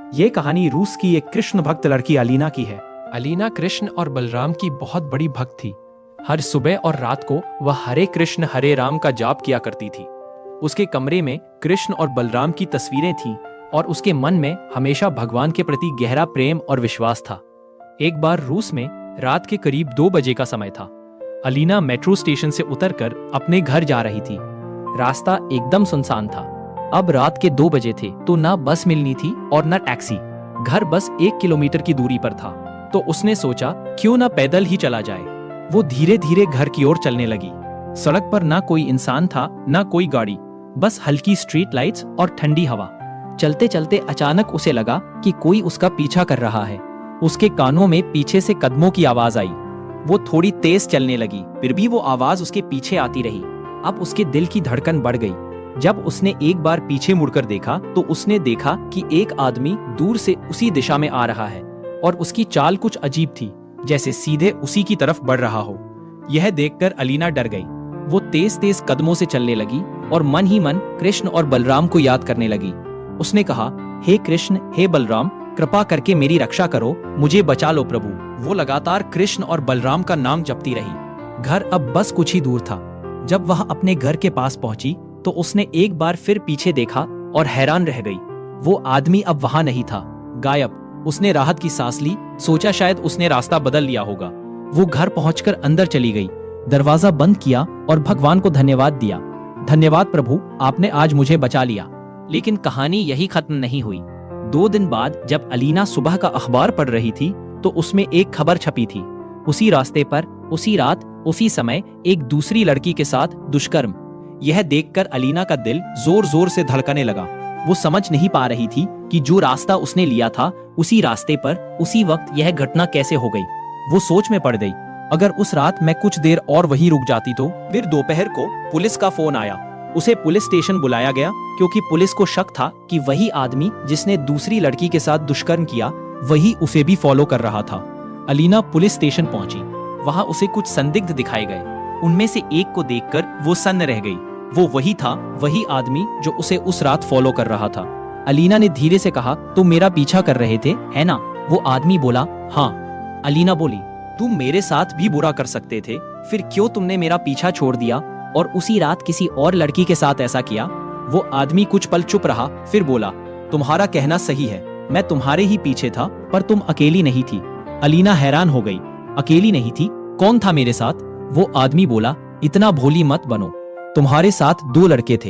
ये कहानी रूस की एक कृष्ण भक्त लड़की अलीना की है। अलीना कृष्ण और बलराम की बहुत बड़ी भक्त थी। हर सुबह और रात को वह हरे कृष्ण हरे राम का जाप किया करती थी। उसके कमरे में कृष्ण और बलराम की तस्वीरें थीं और उसके मन में हमेशा भगवान के प्रति गहरा प्रेम और विश्वास था। एक बार रूस में रात के करीब 2 बजे का समय था। अलीना मेट्रो स्टेशन से उतरकर अपने घर जा रही थी। रास्ता एकदम सुनसान था। अब रात के 2 बजे थे तो ना बस मिलनी थी और न टैक्सी। घर बस 1 किलोमीटर की दूरी पर था, तो उसने सोचा क्यों ना पैदल ही चला जाए। वो धीरे धीरे घर की ओर चलने लगी। सड़क पर ना कोई इंसान था ना कोई गाड़ी, बस हल्की स्ट्रीट लाइट्स और ठंडी हवा। चलते चलते अचानक उसे लगा कि कोई उसका पीछा कर रहा है। उसके कानों में पीछे से कदमों की आवाज आई। वो थोड़ी तेज चलने लगी, फिर भी वो आवाज उसके पीछे आती रही। अब उसके दिल की धड़कन बढ़ गई। जब उसने एक बार पीछे मुड़कर देखा तो उसने देखा कि एक आदमी दूर से उसी दिशा में आ रहा है और उसकी चाल कुछ अजीब थी, जैसे सीधे उसी की तरफ बढ़ रहा हो। यह देखकर अलीना डर गई। वो तेज तेज कदमों से चलने लगी और मन ही मन कृष्ण और बलराम को याद करने लगी। उसने कहा, हे कृष्ण, हे बलराम, कृपा करके मेरी रक्षा करो, मुझे बचा लो प्रभु। वो लगातार कृष्ण और बलराम का नाम जपती रही। घर अब बस कुछ ही दूर था। जब वह अपने घर के पास पहुंची तो उसने एक बार फिर पीछे देखा और हैरान रह गई। वो आदमी अब वहां नहीं था, गायब। उसने राहत की सांस ली, सोचा शायद उसने रास्ता बदल लिया होगा। वो घर पहुंचकर अंदर चली गई, दरवाजा बंद किया और भगवान को धन्यवाद दिया। धन्यवाद प्रभु, आपने आज मुझे बचा लिया। लेकिन कहानी यही खत्म नहीं हुई। 2 दिन बाद जब अलीना सुबह का अखबार पढ़ रही थी तो उसमें एक खबर छपी थी। उसी रास्ते पर, उसी रात, उसी समय एक दूसरी लड़की के साथ दुष्कर्म। यह देखकर अलीना का दिल जोर जोर से धड़कने लगा। वो समझ नहीं पा रही थी कि जो रास्ता उसने लिया था उसी रास्ते पर उसी वक्त यह घटना कैसे हो गई। वो सोच में पड़ गई, अगर उस रात मैं कुछ देर और वहीं रुक जाती तो। फिर दोपहर को पुलिस का फोन आया। उसे पुलिस स्टेशन बुलाया गया क्योंकि पुलिस को शक था कि वही आदमी जिसने दूसरी लड़की के साथ दुष्कर्म किया वही उसे भी फॉलो कर रहा था। अलीना पुलिस स्टेशन पहुंची। वहां उसे कुछ संदिग्ध दिखाए गए। उनमें से एक को देखकर वो सन्न रह गई। वो वही था, वही आदमी जो उसे उस रात फॉलो कर रहा था। अलीना ने धीरे से कहा, तुम मेरा पीछा कर रहे थे, है ना? वो आदमी बोला, हाँ। अलीना बोली, तुम मेरे साथ भी बुरा कर सकते थे, फिर क्यों तुमने मेरा पीछा छोड़ दिया और उसी रात किसी और लड़की के साथ ऐसा किया? वो आदमी कुछ पल चुप रहा, फिर बोला, तुम्हारा कहना सही है, मैं तुम्हारे ही पीछे था, पर तुम अकेली नहीं थी। अलीना हैरान हो गई, अकेली नहीं थी? कौन था मेरे साथ? वो आदमी बोला, इतना भोली मत बनो, तुम्हारे साथ 2 लड़के थे,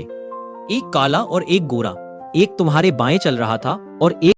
एक काला और एक गोरा। एक तुम्हारे बाएं चल रहा था और एक